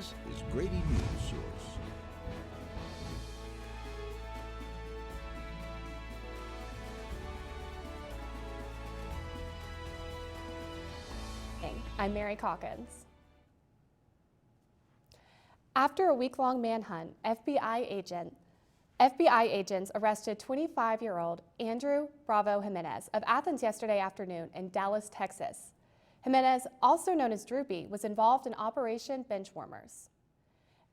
This is Grady Newsource. I'm Mary Calkins. After a week-long manhunt, FBI agents arrested 25-year-old Andrew Bravo Jimenez of Athens yesterday afternoon in Dallas, Texas. Jimenez, also known as Droopy, was involved in Operation Benchwarmers,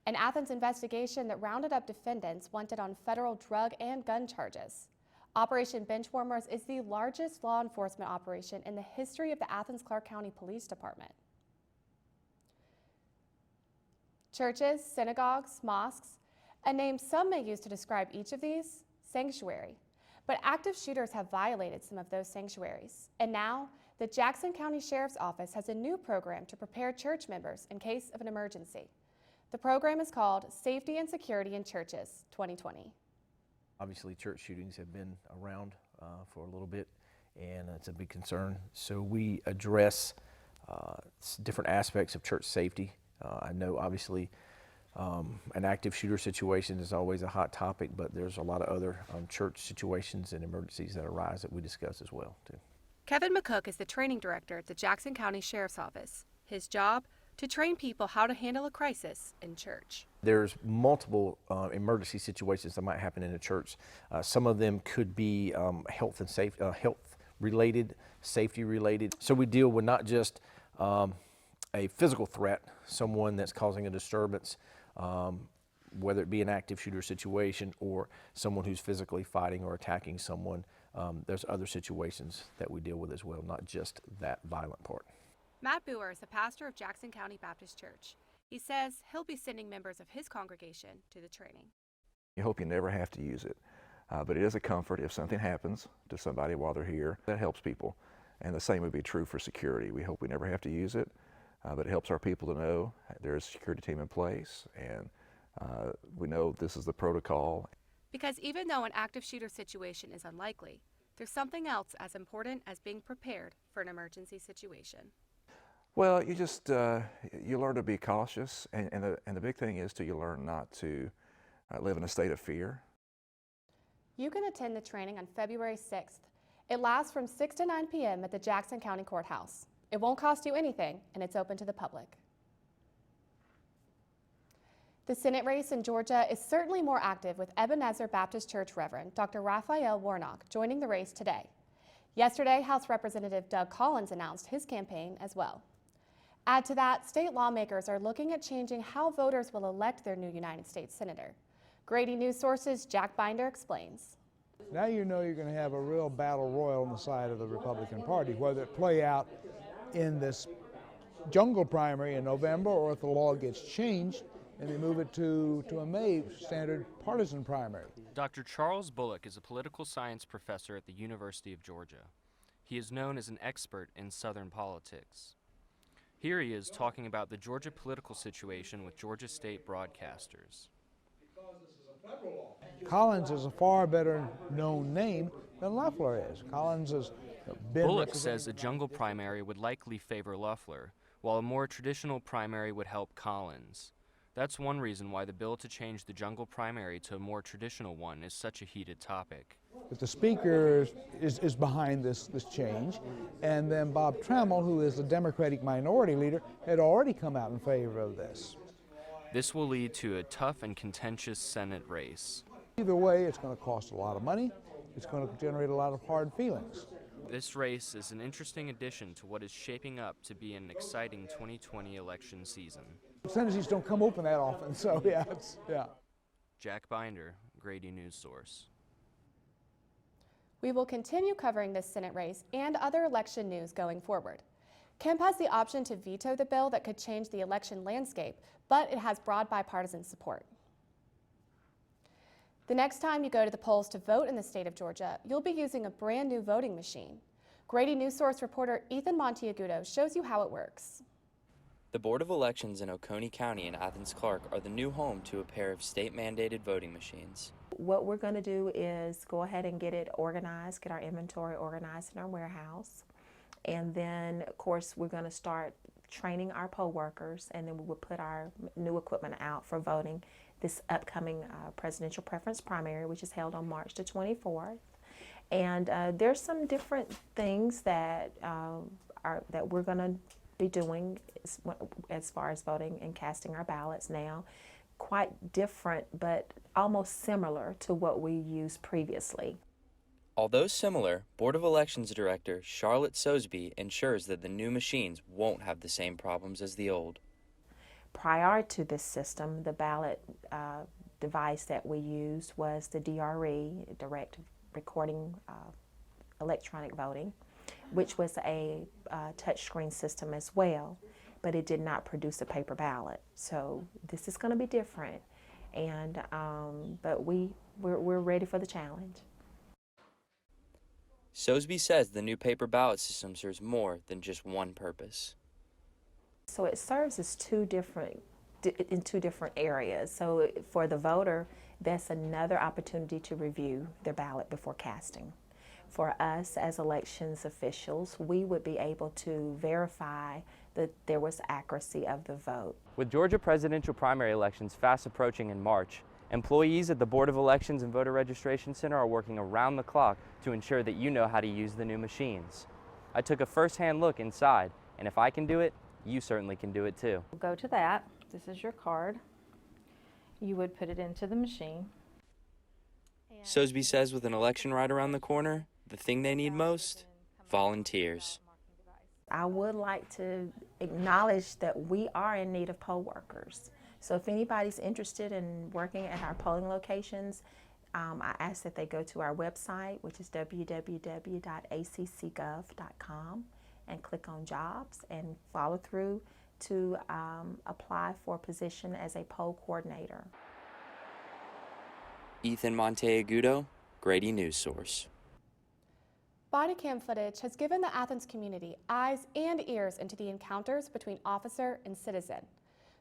an Athens investigation that rounded up defendants wanted on federal drug and gun charges. Operation Benchwarmers is the largest law enforcement operation in the history of the Athens-Clarke County Police Department. Churches, synagogues, mosques, a name some may use to describe each of these, sanctuary. But active shooters have violated some of those sanctuaries. And now, the Jackson County Sheriff's Office has a new program to prepare church members in case of an emergency. The program is called Safety and Security in Churches 2020. Obviously, church shootings have been around for a little bit, and it's a big concern. So we address different aspects of church safety. I know, obviously, an active shooter situation is always a hot topic, but there's a lot of other church situations and emergencies that arise that we discuss as well, too. Kevin Macaque is the training director at the Jackson County Sheriff's Office. His job, to train people how to handle a crisis in church. There's multiple emergency situations that might happen in a church. Some of them could be health related, safety related. So we deal with not just a physical threat, someone that's causing a disturbance, whether it be an active shooter situation or someone who's physically fighting or attacking someone. There's other situations that we deal with as well, not just that violent part. Matt Boer is the pastor of Jackson County Baptist Church. He says he'll be sending members of his congregation to the training. You hope you never have to use it, but it is a comfort if something happens to somebody while they're here. That helps people, and the same would be true for security. We hope we never have to use it, but it helps our people to know there's a security team in place, and we know this is the protocol. Because even though an active shooter situation is unlikely, there's something else as important as being prepared for an emergency situation. Well, you just, you learn to be cautious, and the big thing is you learn not to live in a state of fear. You can attend the training on February 6th. It lasts from 6 to 9 p.m. at the Jackson County Courthouse. It won't cost you anything, and it's open to the public. The Senate race in Georgia is certainly more active, with Ebenezer Baptist Church Reverend Dr. Raphael Warnock joining the race today. Yesterday, House Representative Doug Collins announced his campaign as well. Add to that, state lawmakers are looking at changing how voters will elect their new United States Senator. Grady Newsource's Jack Binder explains. Now you know you're going to have a real battle royal on the side of the Republican Party, whether it play out in this jungle primary in November or if the law gets changed and they move it to a May standard partisan primary. Dr. Charles Bullock is a political science professor at the University of Georgia. He is known as an expert in Southern politics. Here he is talking about the Georgia political situation with Georgia State broadcasters. Collins is a far better known name than Loeffler is. Collins has been... Bullock says a jungle primary would likely favor Loeffler, while a more traditional primary would help Collins. That's one reason why the bill to change the jungle primary to a more traditional one is such a heated topic. But the Speaker is behind this change, and then Bob Trammell, who is the Democratic minority leader, had already come out in favor of this. This will lead to a tough and contentious Senate race. Either way, it's going to cost a lot of money. It's going to generate a lot of hard feelings. This race is an interesting addition to what is shaping up to be an exciting 2020 election season. Senators don't come open that often, so yeah. Jack Binder, Grady Newsource. We will continue covering this Senate race and other election news going forward. Kemp has the option to veto the bill that could change the election landscape, but it has broad bipartisan support. The next time you go to the polls to vote in the state of Georgia, you'll be using a brand new voting machine. Grady Newsource reporter Ethan Monteagudo shows you how it works. The Board of Elections in Oconee County and Athens-Clarke are the new home to a pair of state-mandated voting machines. What we're going to do is go ahead and get it organized, get our inventory organized in our warehouse. And then, of course, we're going to start training our poll workers, and then we will put our new equipment out for voting this upcoming presidential preference primary, which is held on March the 24th. And there's some different things that that we're going to be doing as far as voting and casting our ballots now. Quite different, but almost similar to what we used previously. Although similar, Board of Elections Director Charlotte Sosby ensures that the new machines won't have the same problems as the old. Prior to this system, the ballot device that we used was the DRE, Direct Recording Electronic Voting, which was a touchscreen system as well, but it did not produce a paper ballot. So this is going to be different, and but we're ready for the challenge. Sosby says the new paper ballot system serves more than just one purpose. So it serves as in two different areas. So for the voter, that's another opportunity to review their ballot before casting. For us as elections officials, we would be able to verify that there was accuracy of the vote. With Georgia presidential primary elections fast approaching in March, employees at the Board of Elections and Voter Registration Center are working around the clock to ensure that you know how to use the new machines. I took a first-hand look inside, and if I can do it, you certainly can do it too. Go to that. This is your card. You would put it into the machine. Sosby says with an election right around the corner, the thing they need most? Volunteers. I would like to acknowledge that we are in need of poll workers. So if anybody's interested in working at our polling locations, I ask that they go to our website, which is www.accgov.com, and click on jobs and follow through to apply for a position as a poll coordinator. Ethan Monteagudo, Grady Newsource. Body cam footage has given the Athens community eyes and ears into the encounters between officer and citizen.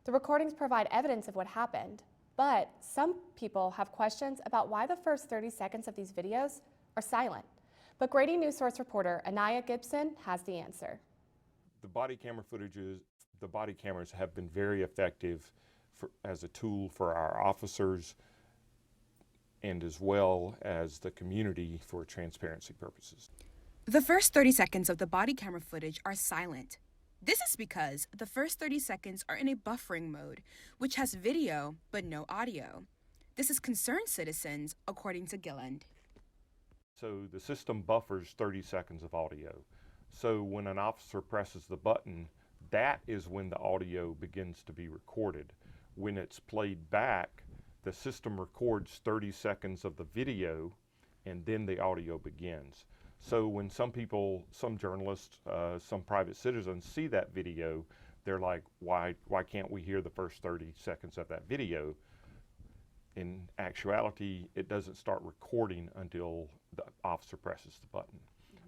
The recordings provide evidence of what happened, but some people have questions about why the first 30 seconds of these videos are silent. But Grady Newsource reporter Anaya Gibson has the answer. The body cameras have been very effective as a tool for our officers and as well as the community for transparency purposes. The first 30 seconds of the body camera footage are silent. This is because the first 30 seconds are in a buffering mode, which has video but no audio. This has concerned citizens, according to Gilland. So the system buffers 30 seconds of audio. So when an officer presses the button, that is when the audio begins to be recorded. When it's played back, the system records 30 seconds of the video and then the audio begins. So when some journalists, some private citizens see that video, they're like, why can't we hear the first 30 seconds of that video? In actuality, it doesn't start recording until the officer presses the button.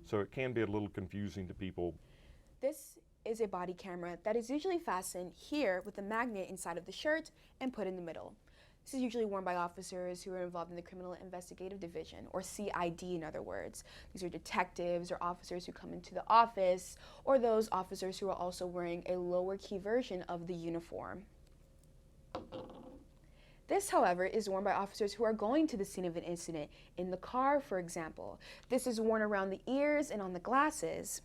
So it can be a little confusing to people. This is a body camera that is usually fastened here with a magnet inside of the shirt and put in the middle. This is usually worn by officers who are involved in the Criminal Investigative Division, or CID in other words. These are detectives or officers who come into the office, or those officers who are also wearing a lower key version of the uniform. This, however, is worn by officers who are going to the scene of an incident, in the car, for example. This is worn around the ears and on the glasses.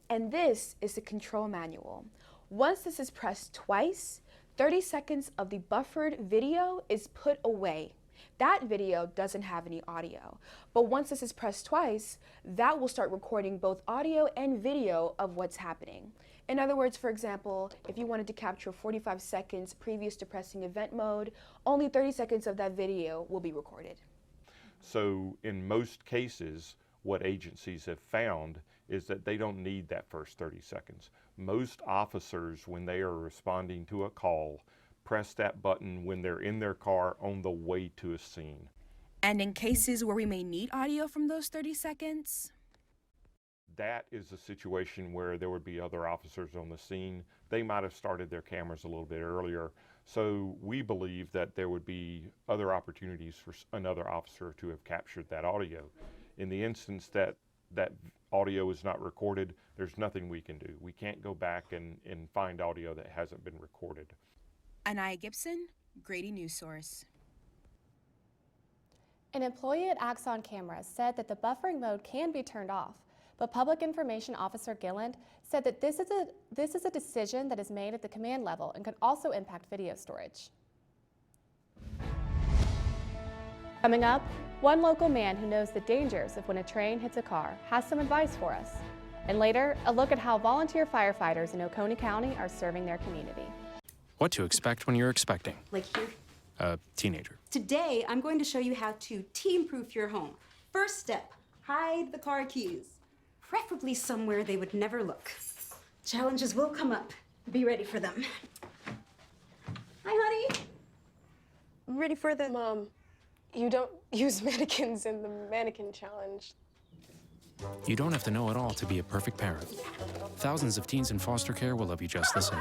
And this is the control manual. Once this is pressed twice, 30 seconds of the buffered video is put away. That video doesn't have any audio. But once this is pressed twice, that will start recording both audio and video of what's happening. In other words, for example, if you wanted to capture 45 seconds previous to pressing event mode, only 30 seconds of that video will be recorded. So in most cases, what agencies have found is that they don't need that first 30 seconds. Most officers, when they are responding to a call, press that button when they're in their car on the way to a scene. And in cases where we may need audio from those 30 seconds? That is a situation where there would be other officers on the scene. They might have started their cameras a little bit earlier. So we believe that there would be other opportunities for another officer to have captured that audio. In the instance that that audio is not recorded, there's nothing we can do. We can't go back and find audio that hasn't been recorded. Anaya Gibson, Grady Newsource. An employee at Axon Cameras said that the buffering mode can be turned off, but Public Information Officer Gilland said that this is a decision that is made at the command level and could also impact video storage. Coming up, one local man who knows the dangers of when a train hits a car has some advice for us. And later, a look at how volunteer firefighters in Oconee County are serving their community. What to expect when you're expecting. Like here. A teenager. Today, I'm going to show you how to teen-proof your home. First step, hide the car keys. Preferably somewhere they would never look. Challenges will come up. Be ready for them. Hi, honey. Ready for the... Mom, you don't use mannequins in the mannequin challenge. You don't have to know it all to be a perfect parent. Thousands of teens in foster care will love you just the same.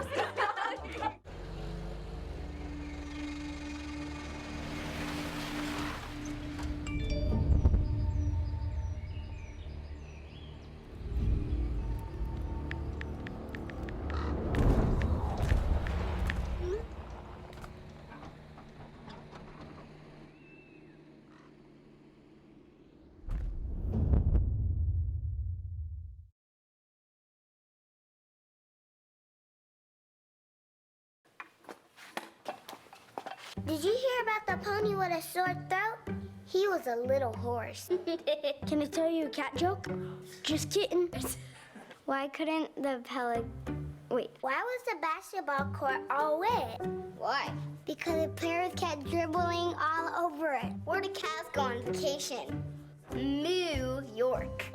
Did you hear about the pony with a sore throat? He was a little horse. Can I tell you a cat joke? Just kidding. Why couldn't the Why was the basketball court all wet? Why? Because the players kept dribbling all over it. Where do cats go on vacation? New York.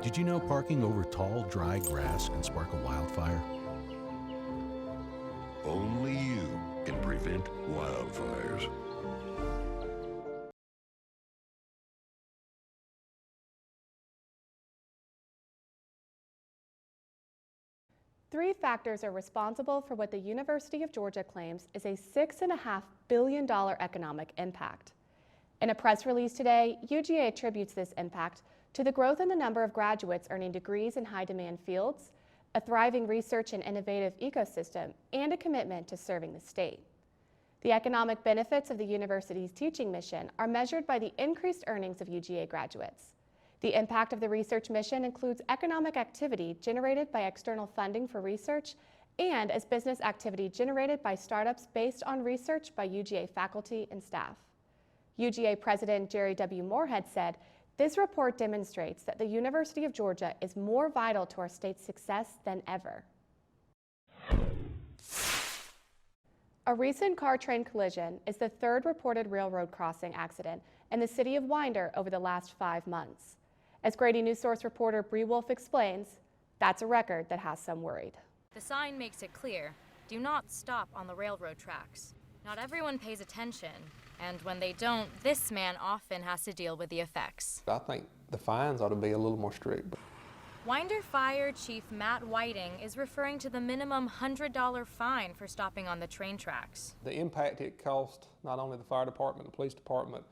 Did you know parking over tall, dry grass can spark a wildfire? Only you can prevent wildfires. Three factors are responsible for what the University of Georgia claims is a $6.5 billion economic impact. In a press release today, UGA attributes this impact to the growth in the number of graduates earning degrees in high-demand fields, a thriving research and innovative ecosystem, and a commitment to serving the state. The economic benefits of the university's teaching mission are measured by the increased earnings of UGA graduates. The impact of the research mission includes economic activity generated by external funding for research and as business activity generated by startups based on research by UGA faculty and staff. UGA President Jerry W. Moorhead said, "This report demonstrates that the University of Georgia is more vital to our state's success than ever." A recent car-train collision is the third reported railroad crossing accident in the city of Winder over the last 5 months. As Grady Newsource reporter Bree Wolf explains, that's a record that has some worried. The sign makes it clear, do not stop on the railroad tracks. Not everyone pays attention, and when they don't, this man often has to deal with the effects. I think the fines ought to be a little more strict. Winder Fire Chief Matt Whiting is referring to the minimum $100 fine for stopping on the train tracks. The impact it cost not only the fire department, the police department,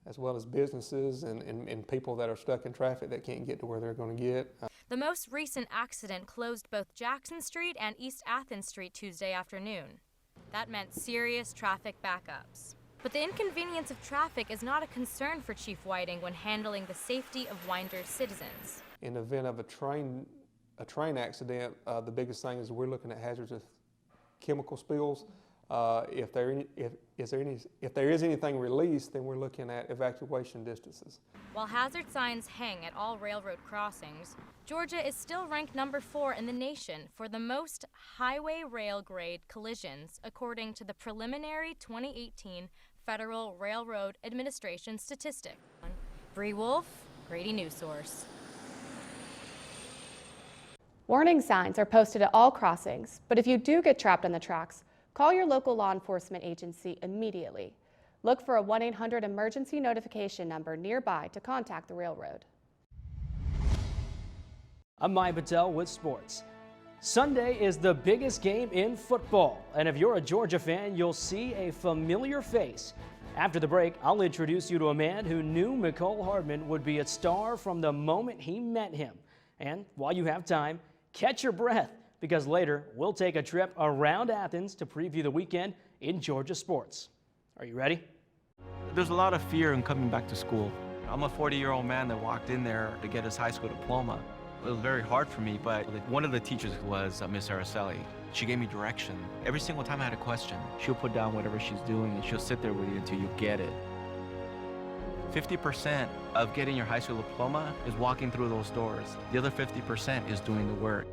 as well as businesses and people that are stuck in traffic that can't get to where they're going to get. The most recent accident closed both Jackson Street and East Athens Street Tuesday afternoon. That meant serious traffic backups. But the inconvenience of traffic is not a concern for Chief Whiting when handling the safety of Winder's citizens. In the event of a train accident, the biggest thing is we're looking at hazardous chemical spills. If there is anything released, then we're looking at evacuation distances. While hazard signs hang at all railroad crossings, Georgia is still ranked number 4 in the nation for the most highway rail grade collisions, according to the preliminary 2018 Federal Railroad Administration statistic. Bree Wolf, Grady Newsource. Warning signs are posted at all crossings, but if you do get trapped on the tracks, call your local law enforcement agency immediately. Look for a 1-800 emergency notification number nearby to contact the railroad. I'm Mike Patel with sports. Sunday is the biggest game in football, and if you're a Georgia fan, you'll see a familiar face. After the break, I'll introduce you to a man who knew Mecole Hardman would be a star from the moment he met him. And while you have time, catch your breath, because later we'll take a trip around Athens to preview the weekend in Georgia sports. Are you ready? There's a lot of fear in coming back to school. I'm a 40-year-old man that walked in there to get his high school diploma. It was very hard for me, but one of the teachers was Miss Araceli. She gave me direction. Every single time I had a question, she'll put down whatever she's doing and she'll sit there with you until you get it. 50% of getting your high school diploma is walking through those doors. The other 50% is doing the work.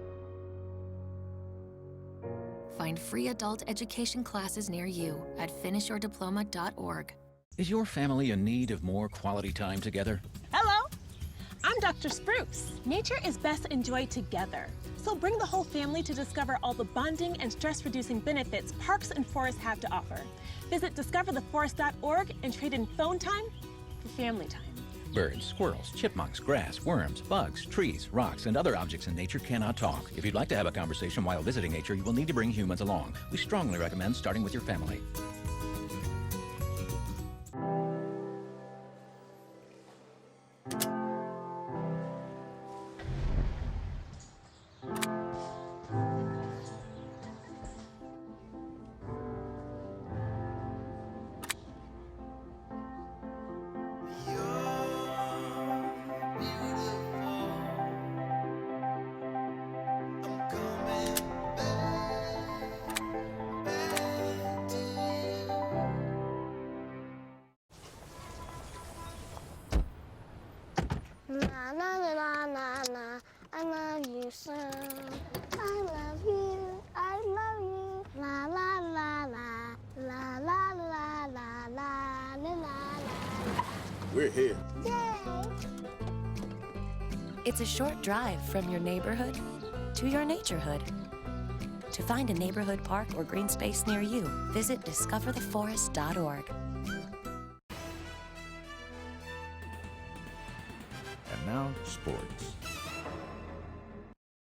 Find free adult education classes near you at finishyourdiploma.org. Is your family in need of more quality time together? Hello, I'm Dr. Spruce. Nature is best enjoyed together. So bring the whole family to discover all the bonding and stress-reducing benefits parks and forests have to offer. Visit discovertheforest.org and trade in phone time for family time. Birds, squirrels, chipmunks, grass, worms, bugs, trees, rocks, and other objects in nature cannot talk. If you'd like to have a conversation while visiting nature, you will need to bring humans along. We strongly recommend starting with your family. Na na na na na na, I love you so. I love you, I love you. La la la la, la la la la la la la. We're here. Yay! It's a short drive from your neighborhood to your naturehood. To find a neighborhood park or green space near you, visit discovertheforest.org. And now, sports.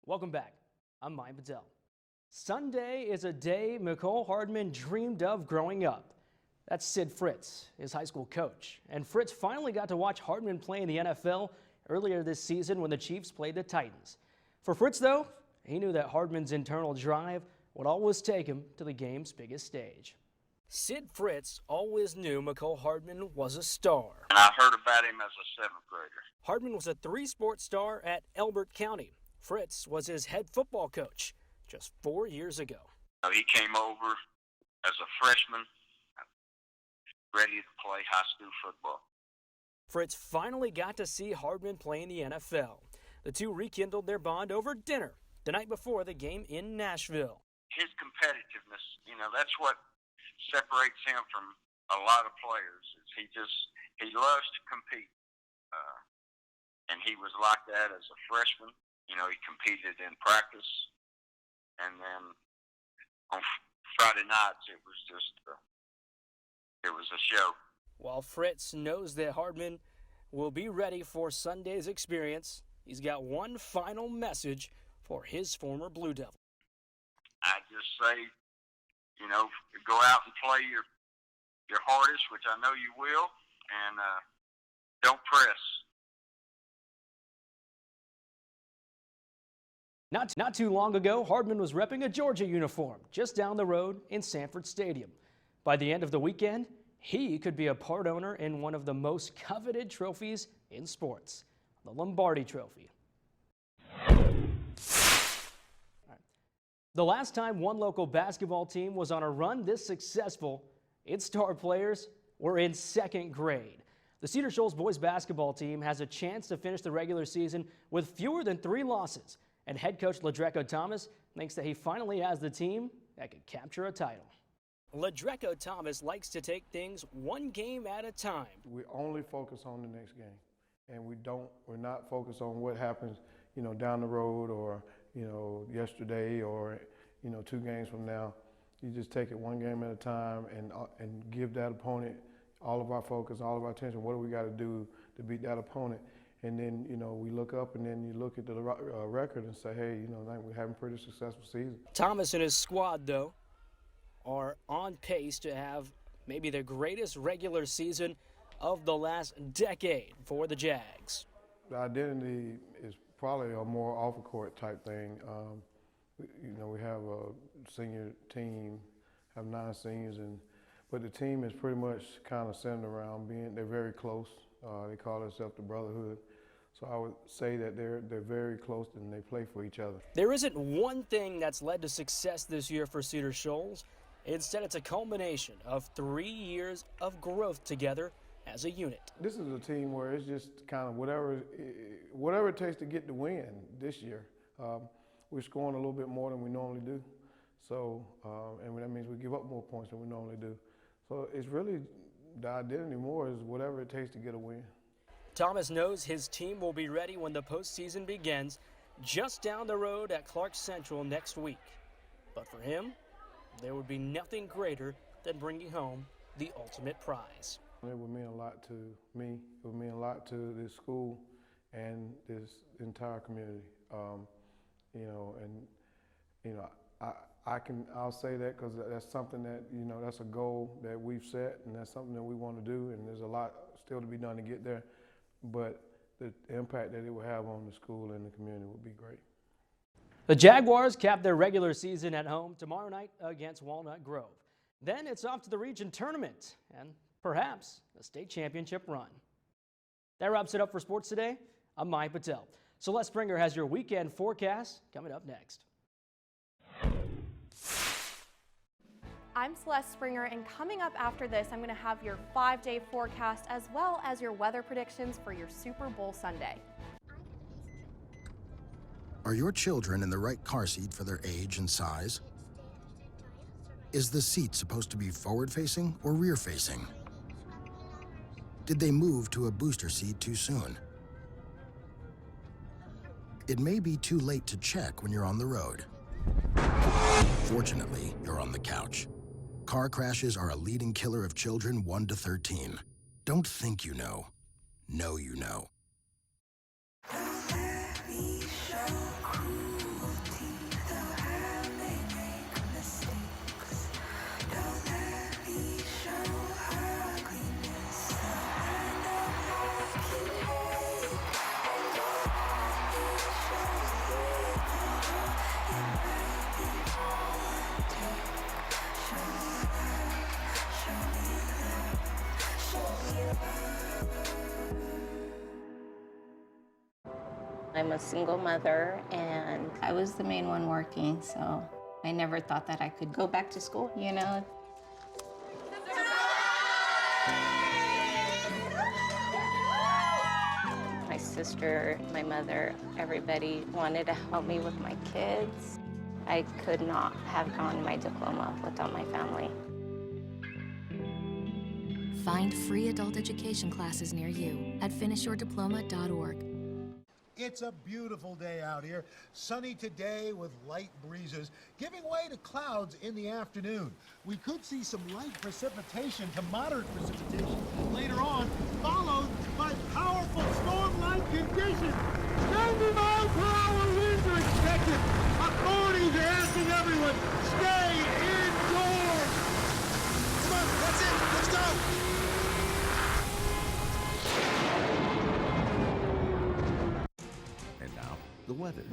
Welcome back. I'm Mike Patel. Sunday is a day Mecole Hardman dreamed of growing up. That's Sid Fritz, his high school coach. And Fritz finally got to watch Hardman play in the NFL earlier this season when the Chiefs played the Titans. For Fritz, though, he knew that Hardman's internal drive would always take him to the game's biggest stage. Sid Fritz always knew Mecole Hardman was a star. And I heard about him as a 7th grader. Hardman was a 3-sport star at Elbert County. Fritz was his head football coach just 4 years ago. He came over as a freshman, ready to play high school football. Fritz finally got to see Hardman play in the NFL. The two rekindled their bond over dinner the night before the game in Nashville. His competitiveness, that's what separates him from a lot of players. He loves to compete. And he was like that as a freshman. He competed in practice. And then on Friday nights, it was a show. While Fritz knows that Hardman will be ready for Sunday's experience, he's got one final message for his former Blue Devil. I just say, go out and play your hardest, which I know you will, and don't press. Not too long ago, Hardman was repping a Georgia uniform just down the road in Sanford Stadium. By the end of the weekend, he could be a part owner in one of the most coveted trophies in sports, the Lombardi Trophy. The last time one local basketball team was on a run this successful, its star players were in 2nd grade. The Cedar Shoals boys basketball team has a chance to finish the regular season with fewer than 3 losses, and head coach Ladreco Thomas thinks that he finally has the team that could capture a title. Ladreco Thomas likes to take things one game at a time. We only focus on the next game, and we're not focused on what happens, down the road or, yesterday or, 2 games from now. You just take it one game at a time and give that opponent all of our focus, all of our attention. What do we got to do to beat that opponent? And then, we look up and then you look at the record and say, hey, we're having a pretty successful season. Thomas and his squad, though, are on pace to have maybe the greatest regular season of the last decade for the Jags. The identity is probably a more off-the-court type thing. We have a senior team, have 9 seniors, but the team is pretty much kind of centered around they're very close. They call themselves the brotherhood. So I would say that they're very close and they play for each other. There isn't one thing that's led to success this year for Cedar Shoals. Instead, it's a culmination of 3 years of growth together as a unit. This is a team where it's just kind of whatever it takes to get the win this year. We're scoring a little bit more than we normally do. So, and that means we give up more points than we normally do. So it's really the identity more is whatever it takes to get a win. Thomas knows his team will be ready when the postseason begins just down the road at Clark Central next week. But for him, there would be nothing greater than bringing home the ultimate prize. It would mean a lot to me. It would mean a lot to this school and this entire community. I'll say that because that's something that, that's a goal that we've set and that's something that we want to do, and there's a lot still to be done to get there. But the impact that it will have on the school and the community would be great. The Jaguars cap their regular season at home tomorrow night against Walnut Grove. Then it's off to the region tournament and perhaps a state championship run. That wraps it up for Sports Today. I'm Mike Patel. Celeste Springer has your weekend forecast coming up next. I'm Celeste Springer, and coming up after this, I'm going to have your 5-day forecast as well as your weather predictions for your Super Bowl Sunday. Are your children in the right car seat for their age and size? Is the seat supposed to be forward-facing or rear-facing? Did they move to a booster seat too soon? It may be too late to check when you're on the road. Fortunately, you're on the couch. Car crashes are a leading killer of children 1 to 13. Don't think you know. Know you know. I'm a single mother, and I was the main one working, so I never thought that I could go back to school, My sister, my mother, everybody wanted to help me with my kids. I could not have gotten my diploma without my family. Find free adult education classes near you at finishyourdiploma.org. It's a beautiful day out here. Sunny today with light breezes, giving way to clouds in the afternoon. We could see some light precipitation to moderate precipitation later on, followed by powerful storm-like conditions. 90-mile-per-hour winds are expected. Authorities are asking everyone, stay indoors. Come on, that's it. Let's go. The weather.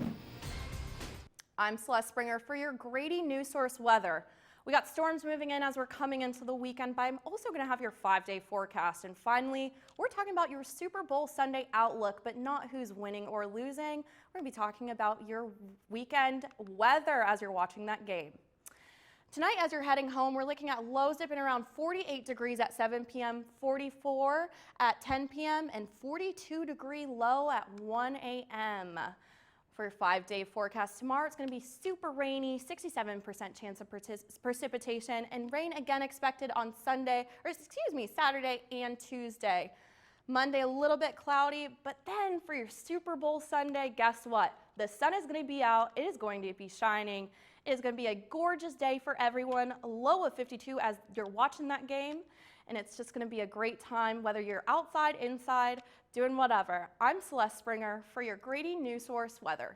I'm Celeste Springer for your Grady Newsource weather. We got storms moving in as we're coming into the weekend, but I'm also going to have your 5-day forecast. And finally, we're talking about your Super Bowl Sunday outlook, but not who's winning or losing. We're going to be talking about your weekend weather as you're watching that game. Tonight, as you're heading home, we're looking at lows dipping around 48 degrees at 7 p.m., 44 at 10 p.m., and 42-degree low at 1 a.m. For your 5-day forecast tomorrow, it's going to be super rainy, 67% chance of precipitation, and rain again expected on Saturday and Tuesday. Monday, a little bit cloudy, but then for your Super Bowl Sunday, guess what? The sun is going to be out. It is going to be shining. It is going to be a gorgeous day for everyone. A low of 52 as you're watching that game, and it's just going to be a great time, whether you're outside, inside, doing whatever. I'm Celeste Springer for your Grady Newsource weather.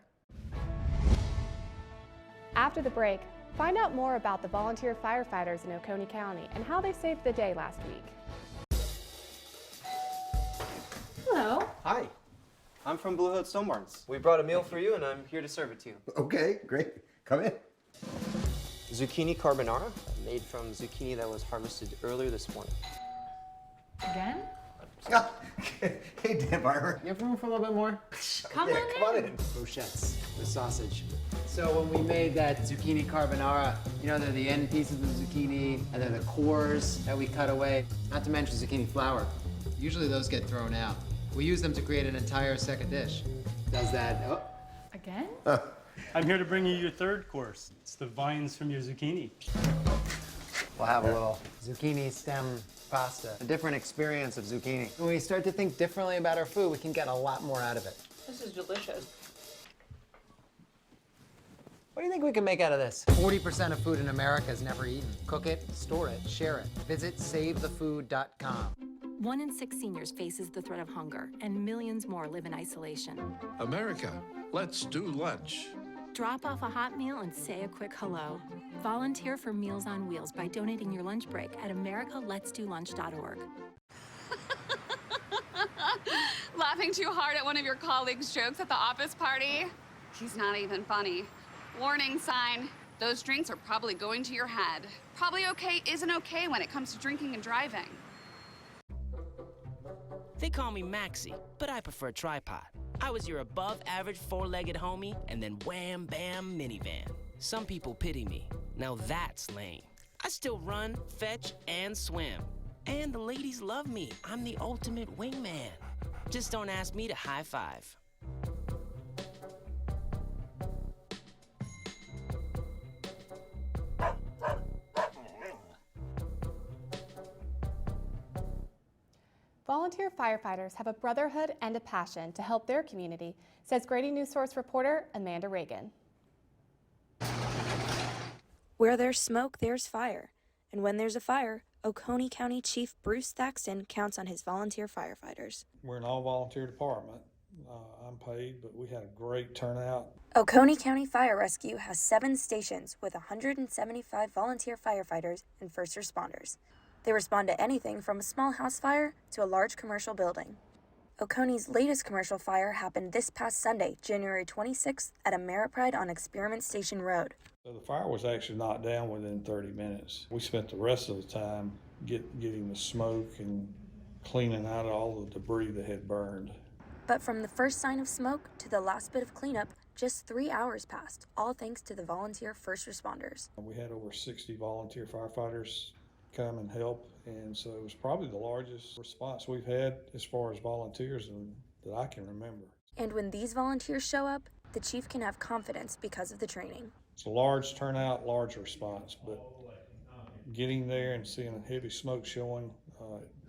After the break, find out more about the volunteer firefighters in Oconee County and how they saved the day last week. Hello. Hi, I'm from Blue Hood Stone Barns. We brought a meal for you and I'm here to serve it to you. Okay, great. Come in. Zucchini carbonara, made from zucchini that was harvested earlier this morning. Again? Hey, Dan Barber. You have room for a little bit more? Come on in. Brochettes with sausage. So when we made that zucchini carbonara, you know, they're the end pieces of the zucchini and they're the cores that we cut away, not to mention zucchini flour. Usually those get thrown out. We use them to create an entire second dish. Does that, Again? I'm here to bring you your third course. It's the vines from your zucchini. We'll have a little zucchini stem pasta, a different experience of zucchini. When we start to think differently about our food, we can get a lot more out of it. This is delicious. What do you think we can make out of this? 40% of food in America is never eaten. Cook it, store it, share it. Visit SaveTheFood.com. 1 in 6 seniors faces the threat of hunger, and millions more live in isolation. America, let's do lunch. Drop off a hot meal and say a quick hello. Volunteer for Meals on Wheels by donating your lunch break at americaletsdolunch.org. Laughing too hard at one of your colleagues' jokes at the office party? He's not even funny. Warning sign, those drinks are probably going to your head. Probably okay isn't okay when it comes to drinking and driving. They call me Maxie, but I prefer tripod. I was your above-average four-legged homie, and then wham-bam minivan. Some people pity me. Now that's lame. I still run, fetch, and swim. And the ladies love me. I'm the ultimate wingman. Just don't ask me to high-five. Volunteer firefighters have a brotherhood and a passion to help their community, says Grady Newsource reporter Amanda Reagan. Where there's smoke, there's fire. And when there's a fire, Oconee County Chief Bruce Thaxton counts on his volunteer firefighters. We're an all-volunteer department. I'm paid, but we had a great turnout. Oconee County Fire Rescue has 7 stations with 175 volunteer firefighters and first responders. They respond to anything from a small house fire to a large commercial building. Oconee's latest commercial fire happened this past Sunday, January 26th at Ameripride on Experiment Station Road. So the fire was actually not down within 30 minutes. We spent the rest of the time getting the smoke and cleaning out all the debris that had burned. But from the first sign of smoke to the last bit of cleanup, just 3 hours passed, all thanks to the volunteer first responders. We had over 60 volunteer firefighters come and help, and so it was probably the largest response we've had as far as volunteers that I can remember. And when these volunteers show up, the chief can have confidence because of the training. It's a large turnout, large response, but getting there and seeing a heavy smoke showing,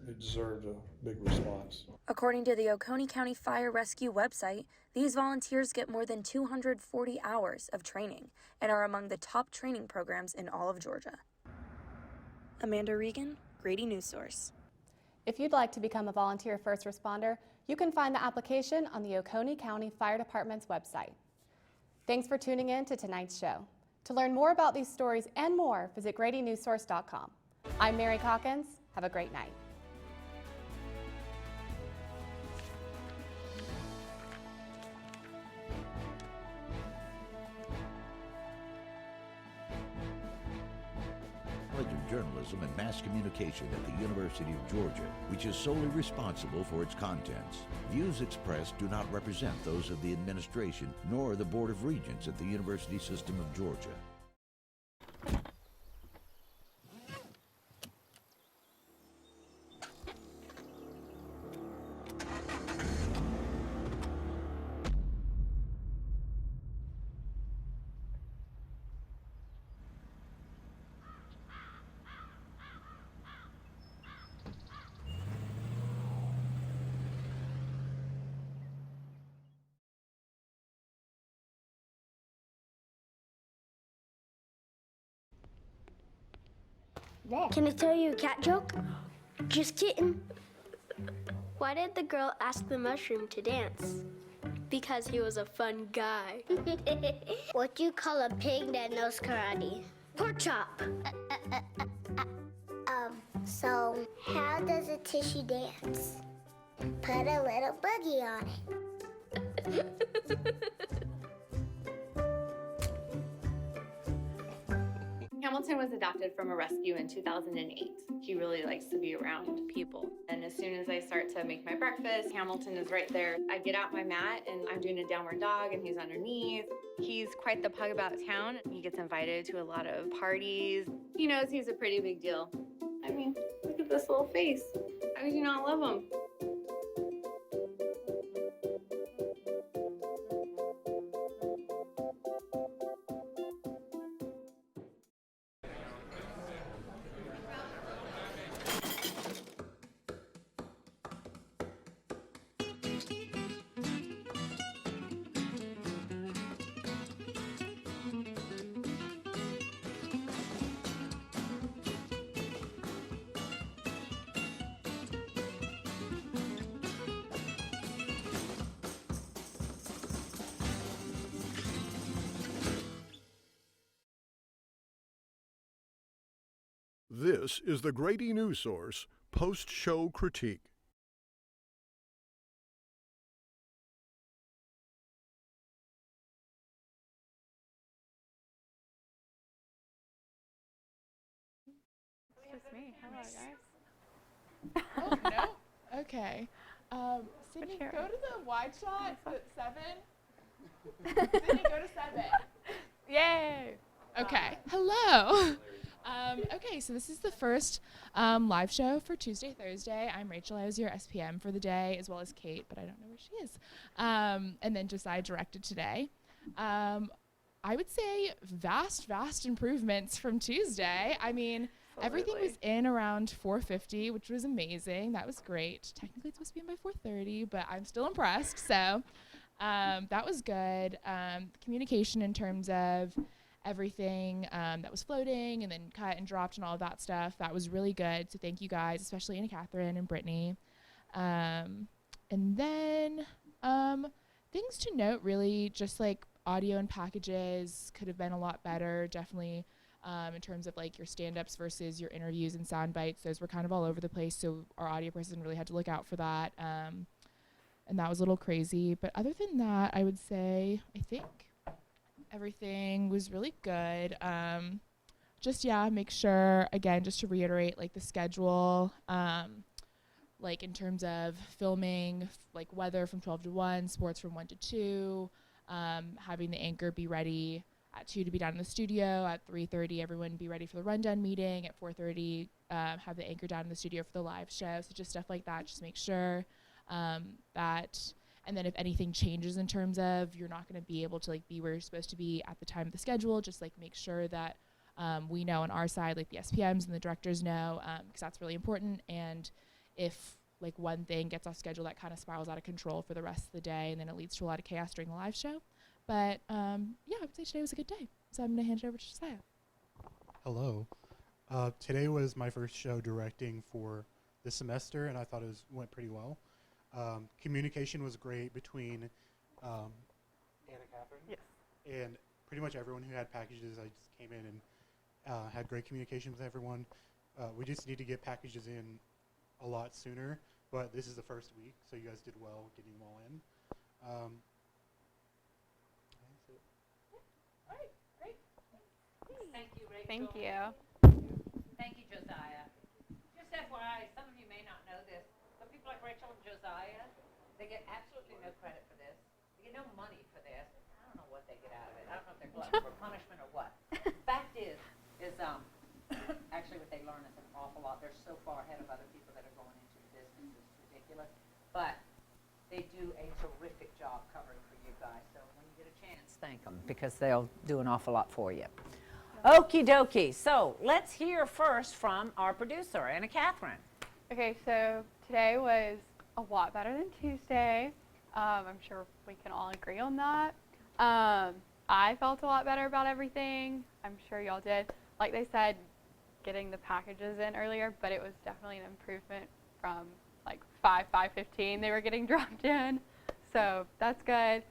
it deserved a big response. According to the Oconee County Fire Rescue website, these volunteers get more than 240 hours of training and are among the top training programs in all of Georgia. Amanda Reagan, Grady Newsource. If you'd like to become a volunteer first responder, you can find the application on the Oconee County Fire Department's website. Thanks for tuning in to tonight's show. To learn more about these stories and more, visit GradyNewsource.com. I'm Mary Calkins. Have a great night. College of Journalism and Mass Communication at the University of Georgia, which is solely responsible for its contents. Views expressed do not represent those of the administration nor the Board of Regents at the University System of Georgia. There. Can I tell you a cat joke? Just kidding. Why did the girl ask the mushroom to dance? Because he was a fun guy. What do you call a pig that knows karate? Pork chop. So how does a tissue dance? Put a little boogie on it. Hamilton was adopted from a rescue in 2008. He really likes to be around people. And as soon as I start to make my breakfast, Hamilton is right there. I get out my mat and I'm doing a downward dog and he's underneath. He's quite the pug about town. He gets invited to a lot of parties. He knows he's a pretty big deal. I mean, look at this little face. How could you not love him? This is the Grady Newsource post-show critique. It's just me. Hello, guys. Oh, no? Okay. Sydney, go to the wide shot at 7. Sydney, go to 7. Yay! Okay. Hello. Okay, so this is the first live show for Tuesday, Thursday. I'm Rachel. I was your SPM for the day, as well as Kate, but I don't know where she is. And then Josiah directed today. I would say vast improvements from Tuesday. I mean, everything was in around 4:50, which was amazing. That was great. Technically, it's supposed to be in by 4:30, but I'm still impressed. So that was good. Communication in terms of everything that was floating and then cut and dropped and all of that stuff, that was really good. So thank you guys, especially Anna Catherine and Brittany. And then things to note, really, just like audio and packages could have been a lot better, definitely. In terms of like your stand-ups versus your interviews and sound bites, those were kind of all over the place, so our audio person really had to look out for that, and that was a little crazy. But other than that, I would say I think everything was really good. Just make sure, again, just to reiterate, like the schedule, like in terms of filming, like weather from 12 to 1, sports from 1 to 2, having the anchor be ready at 2 to be down in the studio. At 3:30, everyone be ready for the rundown meeting. At 4:30, have the anchor down in the studio for the live show. So just stuff like that. Just make sure that, and then if anything changes in terms of you're not going to be able to like be where you're supposed to be at the time of the schedule, just like make sure that we know on our side, like the SPMs and the directors know, because that's really important. And if like one thing gets off schedule, that kind of spirals out of control for the rest of the day, and then it leads to a lot of chaos during the live show. But I would say today was a good day. So I'm going to hand it over to Josiah. Hello. Today was my first show directing for this semester, and I thought it went pretty well. Communication was great between Anna Catherine and pretty much everyone who had packages. I just came in and had great communication with everyone. We just need to get packages in a lot sooner, but this is the first week, so you guys did well getting them all in. Thank you, Rachel. Thank you. Thank you, Josiah. Just FYI, some of you may not know this, but people like Rachel and Josiah, they get absolutely no credit for this. They get no money for this. I don't know what they get out of it. I don't know if they're glutton for punishment or what. Fact is actually what they learn is an awful lot. They're so far ahead of other people that are going into the business. It's ridiculous. But they do a terrific job covering for you guys. So when you get a chance, thank them, because they'll do an awful lot for you. Okie dokie. So let's hear first from our producer, Anna Catherine. Okay, so today was a lot better than Tuesday. I'm sure we can all agree on that. I felt a lot better about everything. I'm sure y'all did. Like they said, getting the packages in earlier, but it was definitely an improvement from like 5:15 they were getting dropped in. So that's good.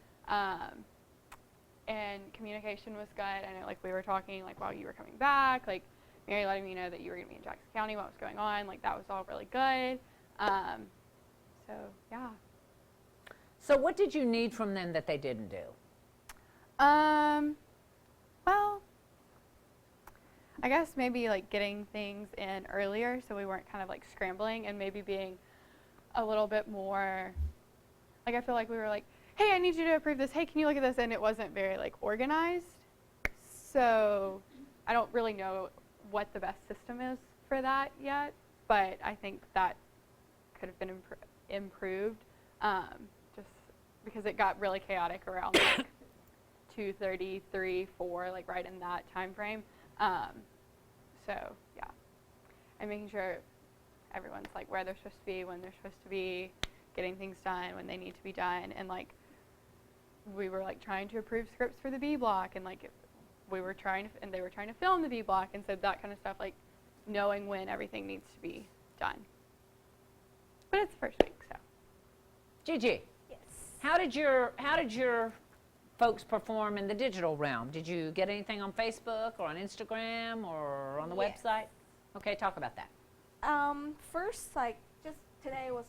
And communication was good. I know like we were talking like while you were coming back, like Mary letting me know that you were going to be in Jackson County, what was going on, like that was all really good. So yeah. So what did you need from them that they didn't do? Well, I guess maybe like getting things in earlier so we weren't kind of like scrambling, and maybe being a little bit more, like I feel like we were like, hey, I need you to approve this, hey, can you look at this, and it wasn't very like organized. So I don't really know what the best system is for that yet, but I think that could have been improved, just because it got really chaotic around like 2:30, 3, 4, like right in that time frame. So yeah, and making sure everyone's like where they're supposed to be, when they're supposed to be, getting things done when they need to be done, and like we were like trying to approve scripts for the B block, and like we were trying to, and they were trying to film the B block, and so that kind of stuff, like knowing when everything needs to be done. But it's the first week, so. Gigi. Yes. How did your folks perform in the digital realm? Did you get anything on Facebook or on Instagram or on the website? Okay, talk about that. First, like just today was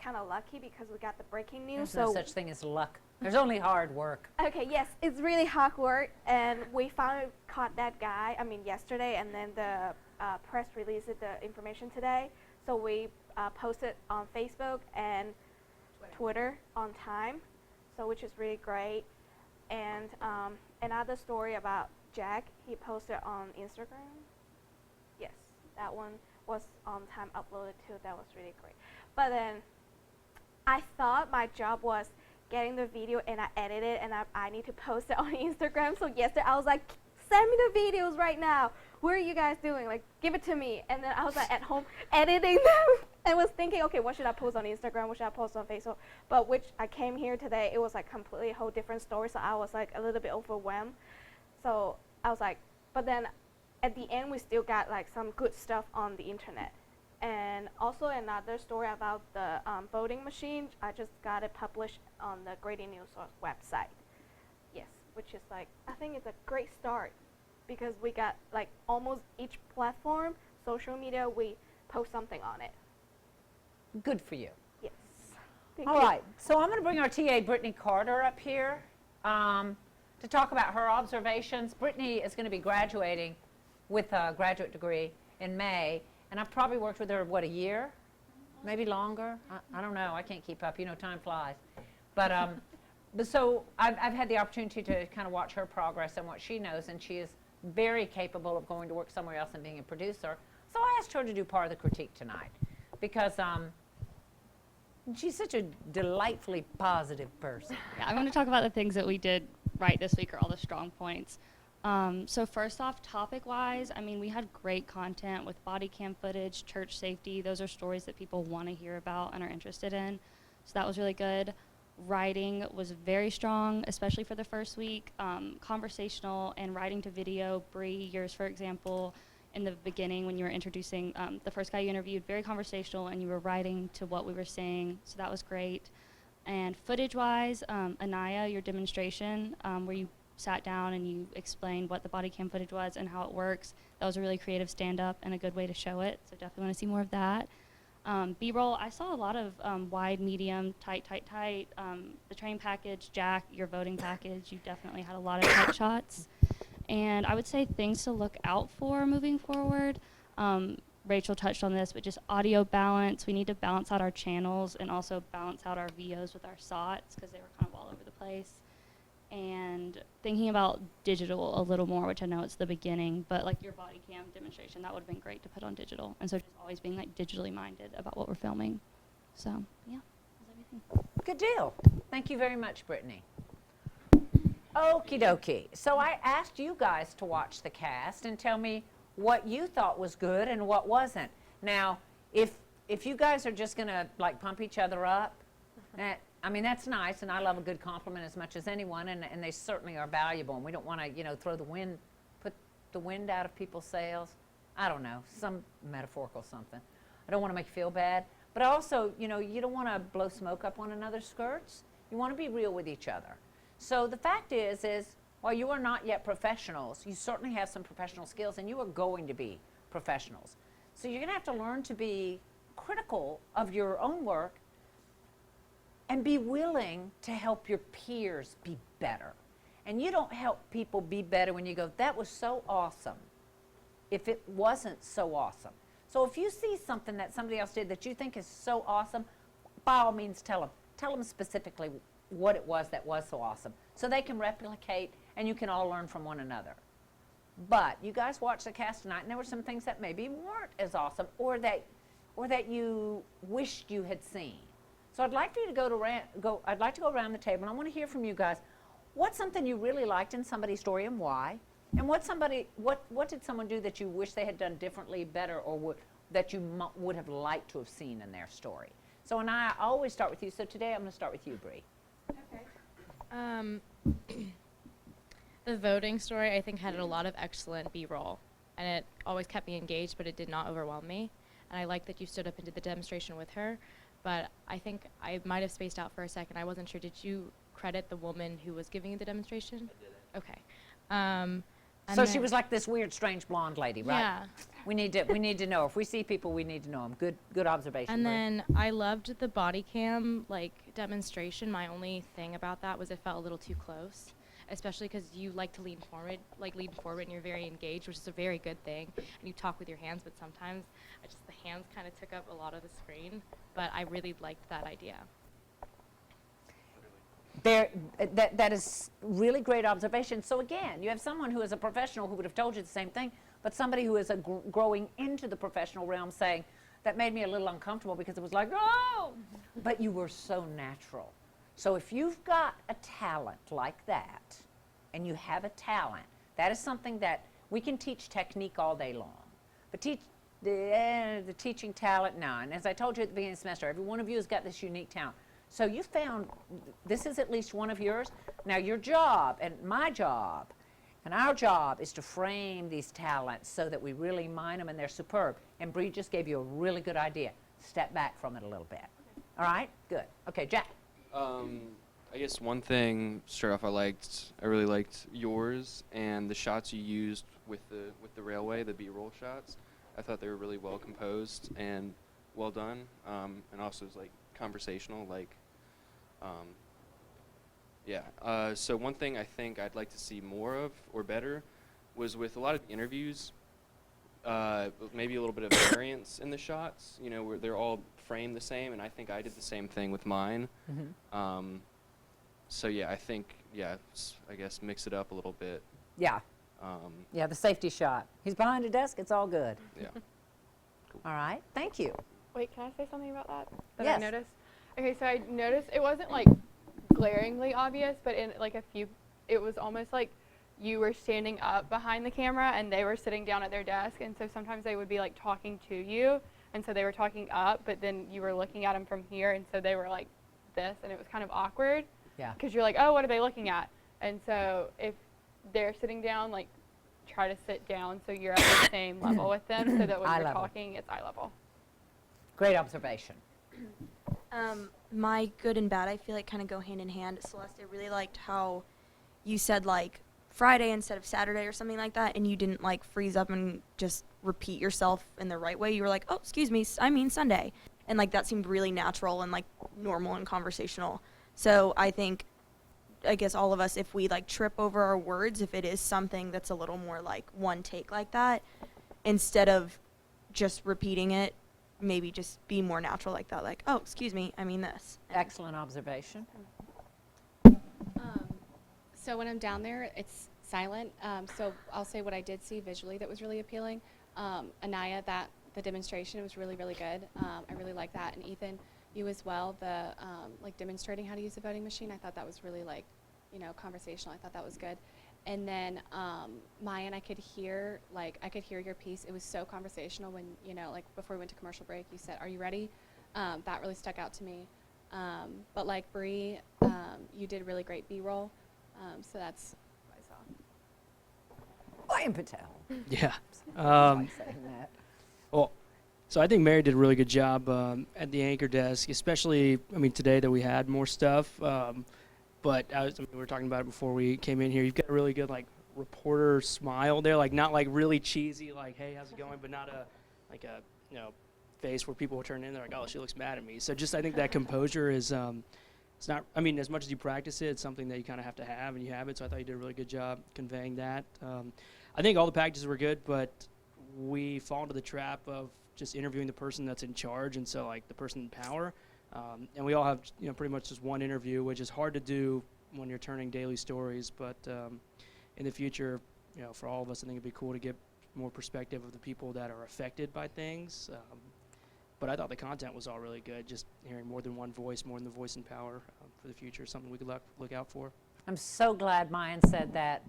kind of lucky because we got the breaking news. There's no such thing as luck. There's only hard work. Okay, yes, it's really hard work, and we finally caught that guy, yesterday, and then the press released the information today. So we posted on Facebook and Twitter on time, so which is really great. And another story about Jack, he posted on Instagram. Yes, that one was on time uploaded too. That was really great. But then I thought my job was getting the video and I edited it and I need to post it on Instagram. So yesterday I was like, send me the videos right now. What are you guys doing? Like, give it to me. And then I was like at home editing them and was thinking, okay, what should I post on Instagram? What should I post on Facebook? But which I came here today, it was like completely a whole different story. So I was like a little bit overwhelmed. So I was like, but then at the end, we still got like some good stuff on the internet. And also another story about the voting machine, I just got it published on the Grady Newsource website. Yes, which is like, I think it's a great start because we got like almost each platform, social media, we post something on it. Good for you. Yes. All right, so I'm going to bring our TA, Brittany Carter, up here to talk about her observations. Brittany is going to be graduating with a graduate degree in May. And I've probably worked with her, what, a year? Maybe longer? I don't know. I can't keep up. You know, time flies. But so I've had the opportunity to kind of watch her progress and what she knows, and she is very capable of going to work somewhere else and being a producer. So I asked her to do part of the critique tonight because she's such a delightfully positive person. Yeah, I'm going to talk about the things that we did right this week, or all the strong points. So first off, topic-wise, I mean, we had great content with body cam footage, church safety. Those are stories that people want to hear about and are interested in. So that was really good. Writing was very strong, especially for the first week. Conversational and writing to video. Bree, yours, for example, in the beginning when you were introducing the first guy you interviewed, very conversational, and you were writing to what we were saying. So that was great. And footage-wise, Anaya, your demonstration, where you sat down and you explained what the body cam footage was and how it works. That was a really creative stand-up and a good way to show it, so definitely want to see more of that. B-roll, I saw a lot of wide, medium, tight. The train package, Jack, your voting package, you definitely had a lot of tight shots. And I would say things to look out for moving forward. Rachel touched on this, but just audio balance. We need to balance out our channels and also balance out our VOs with our SOTs because they were kind of all over the place. And thinking about digital a little more, which I know it's the beginning, but like your body cam demonstration, that would have been great to put on digital. And so just always being like digitally minded about what we're filming. So yeah, that's everything. Good deal. Thank you very much, Brittany. Okie dokie. So I asked you guys to watch the cast and tell me what you thought was good and what wasn't. Now, if you guys are just gonna like pump each other up, I mean, that's nice, and I love a good compliment as much as anyone, and they certainly are valuable, and we don't want to, you know, put the wind out of people's sails. I don't know, some metaphorical something. I don't want to make you feel bad, but also, you know, you don't want to blow smoke up on another's skirts. You want to be real with each other. So the fact is while you are not yet professionals, you certainly have some professional skills, and you are going to be professionals. So you're going to have to learn to be critical of your own work and be willing to help your peers be better. And you don't help people be better when you go, that was so awesome, if it wasn't so awesome. So if you see something that somebody else did that you think is so awesome, by all means tell them. Tell them specifically what it was that was so awesome, so they can replicate and you can all learn from one another. But you guys watched the cast tonight, and there were some things that maybe weren't as awesome, or that you wished you had seen. So I'd like for you to I'd like to go around the table, and I want to hear from you guys. What's something you really liked in somebody's story, and why? And what did someone do that you wish they had done differently, better, or that you would have liked to have seen in their story? So, and I always start with you. So today I'm going to start with you, Bree. Okay. The voting story, I think, had a lot of excellent B-roll, and it always kept me engaged, but it did not overwhelm me. And I like that you stood up and did the demonstration with her, but I think I might have spaced out for a second. I wasn't sure. Did you credit the woman who was giving you the demonstration? I did. Okay. So she was like this weird, strange blonde lady, right? Yeah. We need to know. If we see people, we need to know them. Good observation. And Bree. then I loved the body cam demonstration. My only thing about that was it felt a little too close, especially because you like to lean forward, and you're very engaged, which is a very good thing. And you talk with your hands, but sometimes the hands kind of took up a lot of the screen. But I really liked that idea. That is really great observation. So again, you have someone who is a professional who would have told you the same thing, but somebody who is growing into the professional realm saying, that made me a little uncomfortable because it was like, oh, but you were so natural. So if you've got a talent like that, and you have a talent, that is something that we can teach technique all day long. But the teaching talent, no. And as I told you at the beginning of the semester, every one of you has got this unique talent. So you found this is at least one of yours. Now your job and my job and our job is to frame these talents so that we really mine them and they're superb. And Bree just gave you a really good idea. Step back from it a little bit. All right? Good. Okay, Jack. I guess one thing straight off I really liked yours and the shots you used with the railway, the B-roll shots. I thought they were really well composed and well done, and also it was conversational, so one thing I think I'd like to see more of or better was with a lot of interviews, maybe a little bit of variance in the shots, where they're all framed the same, and I think I did the same thing with mine. Mm-hmm. So yeah, I think, I guess mix it up a little bit. Yeah. The safety shot. He's behind a desk, it's all good. Yeah. Cool. All right, thank you. Wait, can I say something about that? Yes. I noticed? Okay, so I noticed it wasn't glaringly obvious, but in it was almost like you were standing up behind the camera and they were sitting down at their desk, and so sometimes they would be talking to you, and so they were talking up, but then you were looking at them from here, and so they were like this, and it was kind of awkward. Yeah. Because you're like, oh, what are they looking at? And so if they're sitting down, try to sit down so you're at the same level with them, so that when you're talking, it's eye level. Great observation. My good and bad, I feel kind of go hand in hand. Celeste, I really liked how you said Friday instead of Saturday or something like that, and you didn't freeze up and just repeat yourself in the right way. You were like, oh, excuse me, I mean Sunday. And that seemed really natural and normal and conversational. So I guess all of us, if we trip over our words, if it is something that's a little more one take like that, instead of just repeating it, maybe just be more natural like that, oh, excuse me, I mean this. Excellent observation. So when I'm down there, it's silent. So I'll say what I did see visually that was really appealing. Anaya, the demonstration was really, really good. I really like that. And Ethan, you as well, the demonstrating how to use the voting machine. I thought that was really conversational. I thought that was good. And then Mayan, I could hear your piece. It was so conversational when, before we went to commercial break, you said, are you ready? That really stuck out to me. But Bree, you did really great B-roll. So that's what I saw. Wham Patel. Yeah. Like saying that. Well, so I think Mary did a really good job at the anchor desk, especially, I mean, today that we had more stuff. But we were talking about it before we came in here. You've got a really good, like, reporter smile there, like, not like really cheesy, like, hey, how's it going, but not a face where people will turn in, they're like, oh, she looks mad at me. So just, I think that composure is, it's not, I mean, as much as you practice it, it's something that you kind of have to have, and you have it, so I thought you did a really good job conveying that. I think all the packages were good, but we fall into the trap of just interviewing the person that's in charge, and so, like, the person in power. And we all have, pretty much just one interview, which is hard to do when you're turning daily stories, but in the future, for all of us, I think it'd be cool to get more perspective of the people that are affected by things. But I thought the content was all really good, just hearing more than one voice, more than the voice in power for the future, something we could look out for. I'm so glad Mayan said that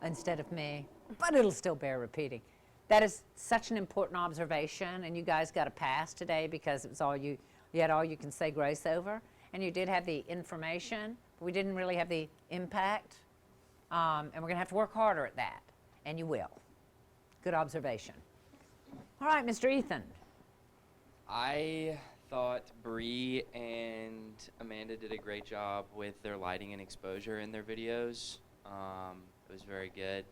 instead of me, but it'll still bear repeating. That is such an important observation, and you guys got a pass today because it was all you had all you can say grace over, and you did have the information, but we didn't really have the impact, and we're going to have to work harder at that, and you will. Good observation. All right, Mr. Ethan. I thought Bree and Amanda did a great job with their lighting and exposure in their videos. It was very good.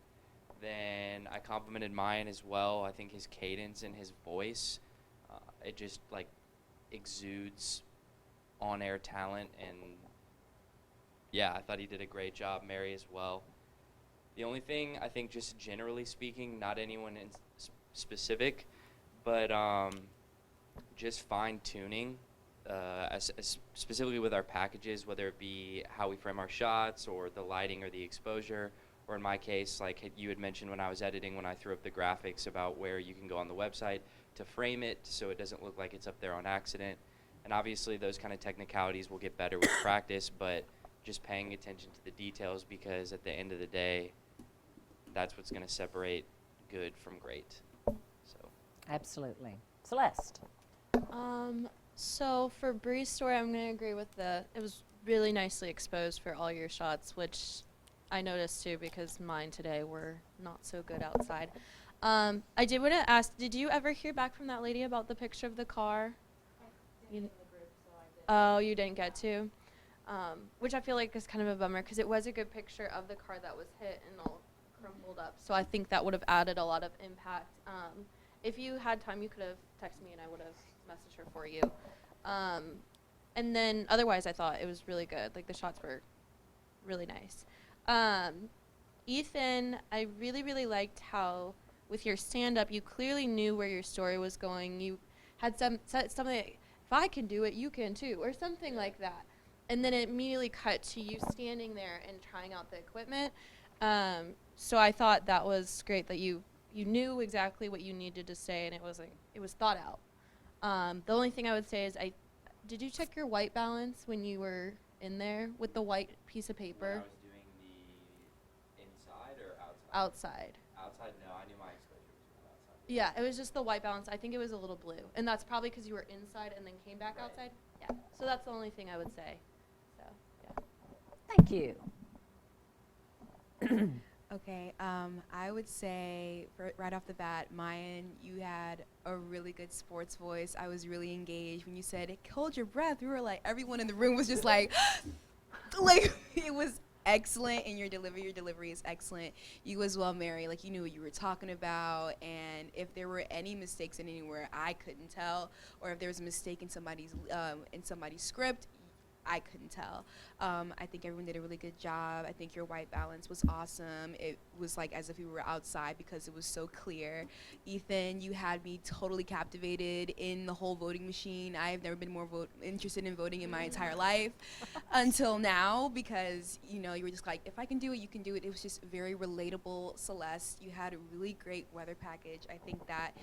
Then I complimented Mayan as well. I think his cadence and his voice, it just like exudes on-air talent, and yeah, I thought he did a great job. Mary as well. The only thing I think, just generally speaking, not anyone in specific, but just fine-tuning, as specifically with our packages, whether it be how we frame our shots or the lighting or the exposure, or in my case, like you had mentioned when I was editing, when I threw up the graphics about where you can go on the website to frame it so it doesn't look like it's up there on accident. And obviously those kind of technicalities will get better with practice, but just paying attention to the details, because at the end of the day, that's what's going to separate good from great. So. Absolutely. Celeste. So for Bree's story, I'm going to agree with it was really nicely exposed for all your shots, which I noticed too, because mine today were not so good outside. I did want to ask, did you ever hear back from that lady about the picture of the car? Oh, you didn't get to? Which I feel like is kind of a bummer, because it was a good picture of the car that was hit and all crumpled up. So I think that would have added a lot of impact. If you had time, you could have texted me and I would have messaged her for you. And then otherwise, I thought it was really good. Like, the shots were really nice. Ethan, I really, really liked how with your stand-up, you clearly knew where your story was going. You had something like, if I can do it, you can too, or something like that. And then it immediately cut to you standing there and trying out the equipment. So I thought that was great that you knew exactly what you needed to say, and it was thought out. The only thing I would say is, did you check your white balance when you were in there with the white piece of paper? When I was doing the inside or outside? Outside. Outside, no, I knew my exposure was outside. Yeah, it was just the white balance. I think it was a little blue, and that's probably because you were inside and then came back outside. Yeah, so that's the only thing I would say. So, yeah. Thank you. Okay, I would say right off the bat, Mayan, you had a really good sports voice. I was really engaged when you said, hold your breath. We were like, everyone in the room was just like, like, it was excellent, and your delivery is excellent. You as well, Mary, like, you knew what you were talking about, and if there were any mistakes in anywhere, I couldn't tell, or if there was a mistake in somebody's script, I couldn't tell. I think everyone did a really good job. I think your white balance was awesome. It was like as if we were outside because it was so clear. Ethan, you had me totally captivated in the whole voting machine. I've never been more interested in voting in my entire life until now, because, you know, you were just like, if I can do it, you can do it. It was just very relatable. Celeste, you had a really great weather package. I think that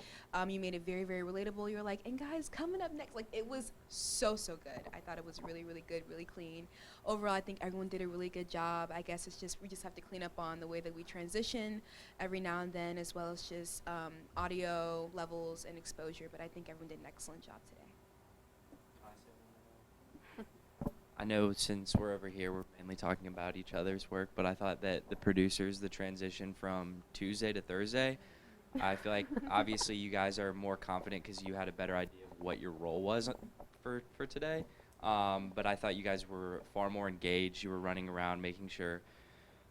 you made it very, very relatable. You were like, and guys, coming up next, like, it was so, so good. I thought it was really, really good, really clean. Overall, I think everyone did a really good job. I guess it's just, we just have to clean up on the way that we transition every now and then, as well as just audio levels and exposure, but I think everyone did an excellent job today. I know since we're over here, we're mainly talking about each other's work, but I thought that the producers, the transition from Tuesday to Thursday, I feel like obviously you guys are more confident because you had a better idea of what your role was for today. But I thought you guys were far more engaged. You were running around making sure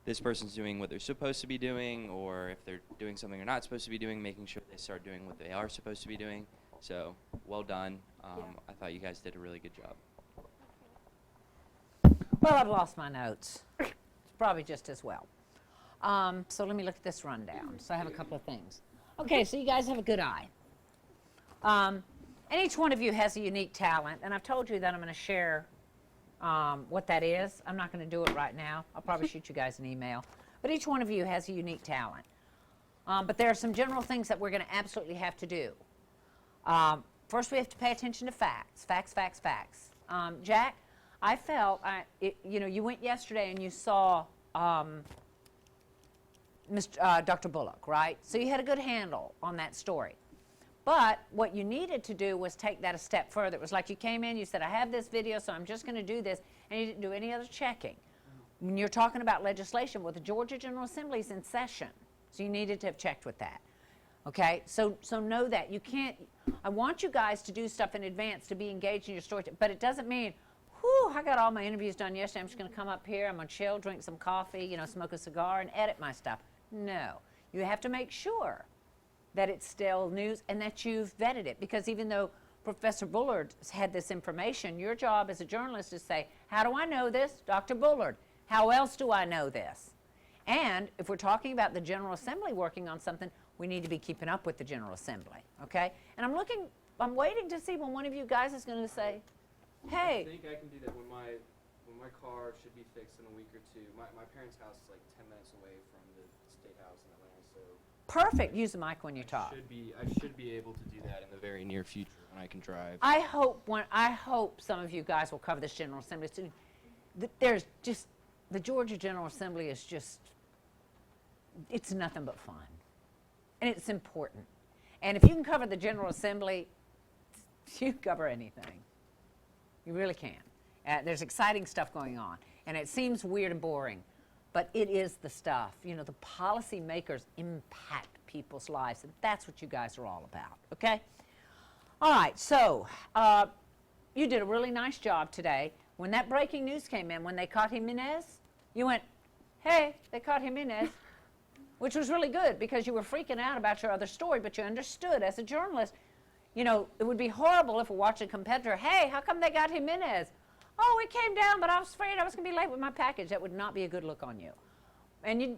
this person's doing what they're supposed to be doing, or if they're doing something they're not supposed to be doing, making sure they start doing what they are supposed to be doing. So, well done. I thought you guys did a really good job. Well, I've lost my notes. It's probably just as well. So let me look at this rundown. So I have a couple of things. Okay, so you guys have a good eye. And each one of you has a unique talent, and I've told you that I'm going to share what that is. I'm not going to do it right now. I'll probably shoot you guys an email. But each one of you has a unique talent. But there are some general things that we're going to absolutely have to do. First, we have to pay attention to facts. Facts, facts, facts. Jack, I felt, you went yesterday and you saw Dr. Bullock, right? So you had a good handle on that story. But what you needed to do was take that a step further. It was like you came in, you said, I have this video, so I'm just going to do this, and you didn't do any other checking. When you're talking about legislation, well, the Georgia General Assembly is in session, so you needed to have checked with that. Okay, so know that. You can't, I want you guys to do stuff in advance to be engaged in your story, but it doesn't mean, whew, I got all my interviews done yesterday, I'm just going to come up here, I'm going to chill, drink some coffee, smoke a cigar, and edit my stuff. No, you have to make sure that it's still news and that you've vetted it, because even though Professor Bullard had this information, your job as a journalist is to say, how do I know this? Dr. Bullard, how else do I know this? And if we're talking about the General Assembly working on something, we need to be keeping up with the General Assembly, okay? And I'm waiting to see when one of you guys is going to say, hey. I think I can do that when my car should be fixed in a week or two. My parents' house is like 10 minutes away from the State House in Atlanta, so. Perfect. Use the mic when you talk. I should be able to do that in the very near future when I can drive. I hope some of you guys will cover this General Assembly soon. There's just, the Georgia General Assembly is just, it's nothing but fun. And it's important. And if you can cover the General Assembly, you can cover anything. You really can. There's exciting stuff going on. And it seems weird and boring, but it is the stuff. The policy makers impact people's lives, and that's what you guys are all about, okay? All right, so you did a really nice job today. When that breaking news came in, when they caught Jimenez, you went, hey, they caught Jimenez, which was really good because you were freaking out about your other story, but you understood as a journalist, it would be horrible if we watched a competitor, hey, how come they got Jimenez? Oh, we came down, but I was afraid I was going to be late with my package. That would not be a good look on you. And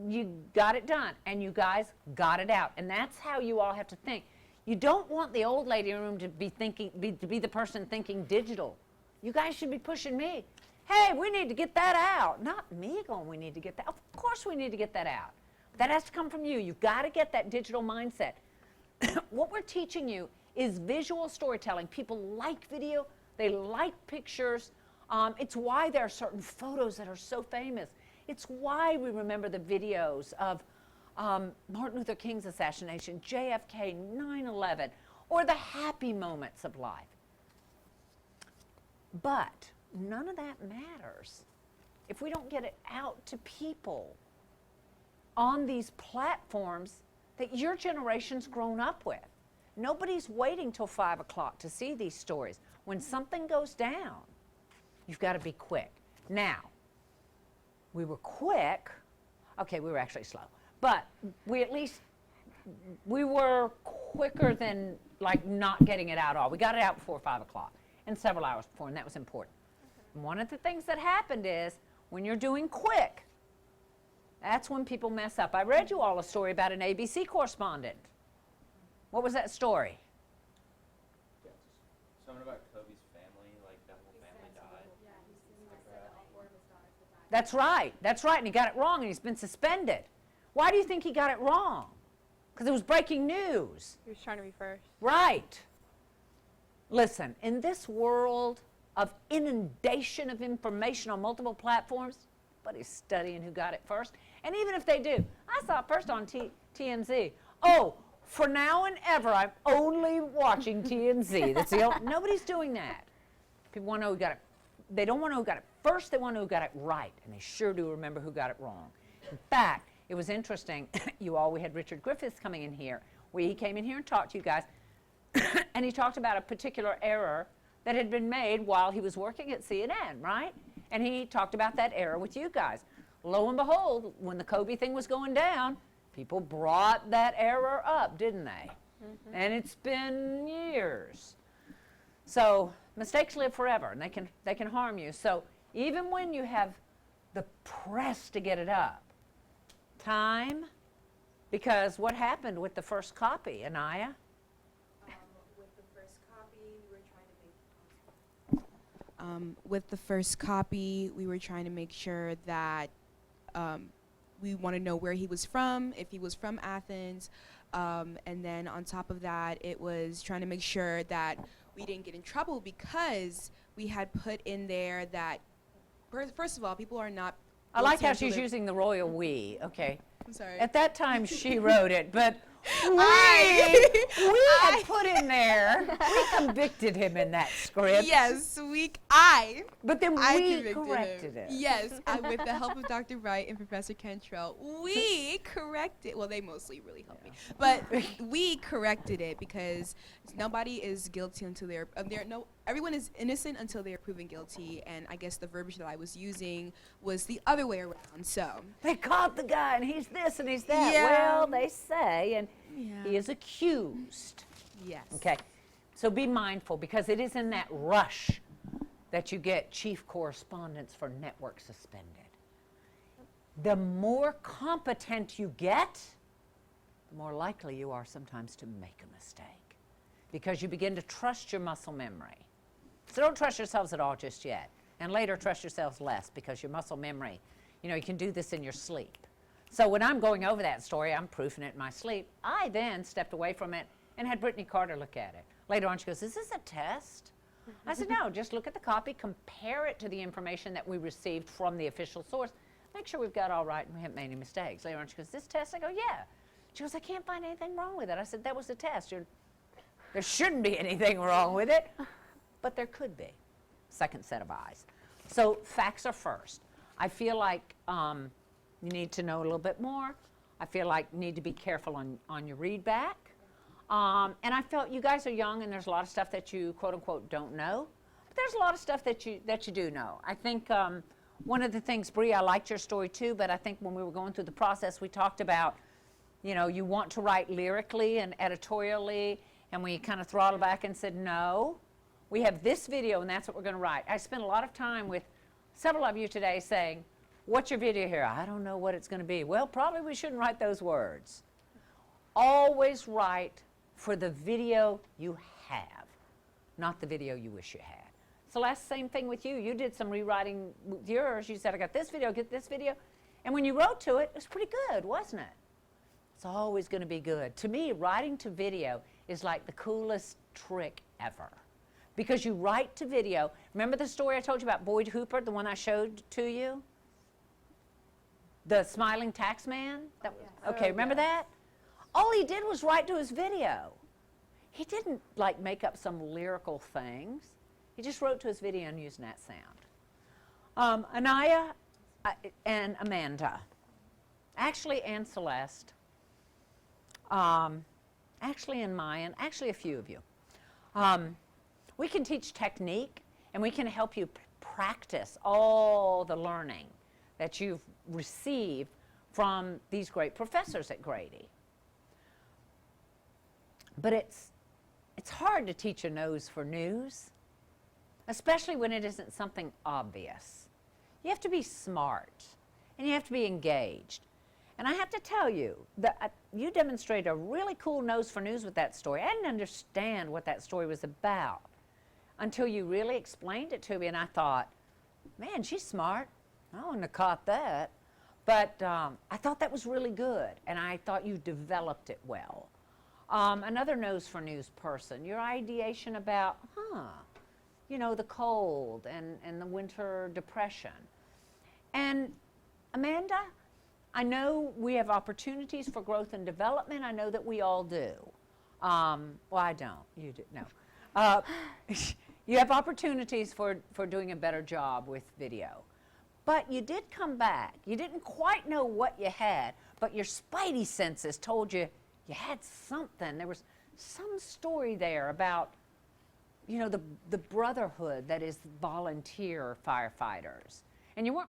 you got it done, and you guys got it out. And that's how you all have to think. You don't want the old lady in the room to be the person thinking digital. You guys should be pushing me. Hey, we need to get that out. Not me going, we need to get that. Of course we need to get that out. That has to come from you. You've got to get that digital mindset. What we're teaching you is visual storytelling. People like video. They like pictures. It's why there are certain photos that are so famous. It's why we remember the videos of Martin Luther King's assassination, JFK, 9/11, or the happy moments of life. But none of that matters if we don't get it out to people on these platforms that your generation's grown up with. Nobody's waiting till 5 o'clock to see these stories. When something goes down, you've got to be quick. Now, we were quick. Okay, we were actually slow. But we were quicker than not getting it out all. We got it out before 5 o'clock and several hours before, and that was important. And one of the things that happened is when you're doing quick, that's when people mess up. I read you all a story about an ABC correspondent. What was that story? Something about Kobe's family, that whole family died. That's right. That's right. And he got it wrong, and he's been suspended. Why do you think he got it wrong? Because it was breaking news. He was trying to be first. Right. Listen, in this world of inundation of information on multiple platforms, nobody's studying who got it first. And even if they do, I saw it first on TMZ. Oh, for now and ever, I'm only watching TMZ. That's nobody's doing that. People want to know who got it. They don't want to know who got it First, they want to know who got it right, and they sure do remember who got it wrong. In fact, it was interesting. We had Richard Griffiths coming in here. He came in here and talked to you guys, and he talked about a particular error that had been made while he was working at CNN, right? And he talked about that error with you guys. Lo and behold, when the Kobe thing was going down, people brought that error up, didn't they? Mm-hmm. And it's been years. So mistakes live forever, and they can harm you. So even when you have the press to get it up, time, because what happened with the first copy, Anaya? With the first copy, we were trying to make sure that we want to know where he was from, if he was from Athens, and then on top of that, it was trying to make sure that we didn't get in trouble because we had put in there that, first of all, people are not. I like how she's using the royal we. Okay. I'm sorry. At that time, she wrote it, but we had put in there. We convicted him in that script. Yes, But then we corrected it. Yes, with the help of Dr. Wright and Professor Cantrell, we corrected. Well, they mostly really helped me, but we corrected it because nobody is guilty until they're everyone is innocent until they are proven guilty. And I guess the verbiage that I was using was the other way around. So they caught the guy, and he's this and he's that. Yeah. Well, they say, and he is accused. Yes. Okay. So be mindful, because it is in that rush that you get chief correspondents for network suspended. The more competent you get, the more likely you are sometimes to make a mistake, because you begin to trust your muscle memory. So don't trust yourselves at all just yet. And later, trust yourselves less, because your muscle memory, you can do this in your sleep. So when I'm going over that story, I'm proofing it in my sleep. I then stepped away from it and had Brittany Carter look at it. Later on, she goes, "Is this a test?" I said, "No, just look at the copy, compare it to the information that we received from the official source. Make sure we've got all right and we haven't made any mistakes." Later on, she goes, "This test?" I go, "Yeah." She goes, "I can't find anything wrong with it." I said, "That was a test. There shouldn't be anything wrong with it." But there could be. Second set of eyes. So facts are first. I feel like you need to know a little bit more. I feel like you need to be careful on your read back. And I felt you guys are young, and there's a lot of stuff that you, quote unquote, don't know. But there's a lot of stuff that you do know. I think one of the things, Bree, I liked your story too, but I think when we were going through the process, we talked about, you want to write lyrically and editorially, and we kind of throttled back and said, no, we have this video, and that's what we're going to write. I spent a lot of time with several of you today saying, "What's your video here?" "I don't know what it's going to be." Well, probably we shouldn't write those words. Always write for the video you have, not the video you wish you had. So last same thing with you. You did some rewriting with yours. You said, "I got this video, get this video." And when you wrote to it, it was pretty good, wasn't it? It's always going to be good. To me, writing to video is like the coolest trick ever. Because you write to video. Remember the story I told you about Boyd Hooper, the one I showed to you? The smiling tax man? Okay, remember that? All he did was write to his video. He didn't make up some lyrical things. He just wrote to his video and used that sound. Anaya and Amanda, actually, and Celeste, actually, and Mayan, actually a few of you. We can teach technique, and we can help you practice all the learning that you've received from these great professors at Grady. But it's hard to teach a nose for news, especially when it isn't something obvious. You have to be smart, and you have to be engaged. And I have to tell you that you demonstrated a really cool nose for news with that story. I didn't understand what that story was about until you really explained it to me, and I thought, man, she's smart. I wouldn't have caught that. But I thought that was really good, and I thought you developed it well. Another nose for news person, your ideation about, the cold and the winter depression. And Amanda, I know we have opportunities for growth and development. I know that we all do. Well, I don't. You do. No. You have opportunities for doing a better job with video. But you did come back. You didn't quite know what you had, but your spidey senses told you you had something. There was some story there about, you know, the brotherhood that is volunteer firefighters. And you weren't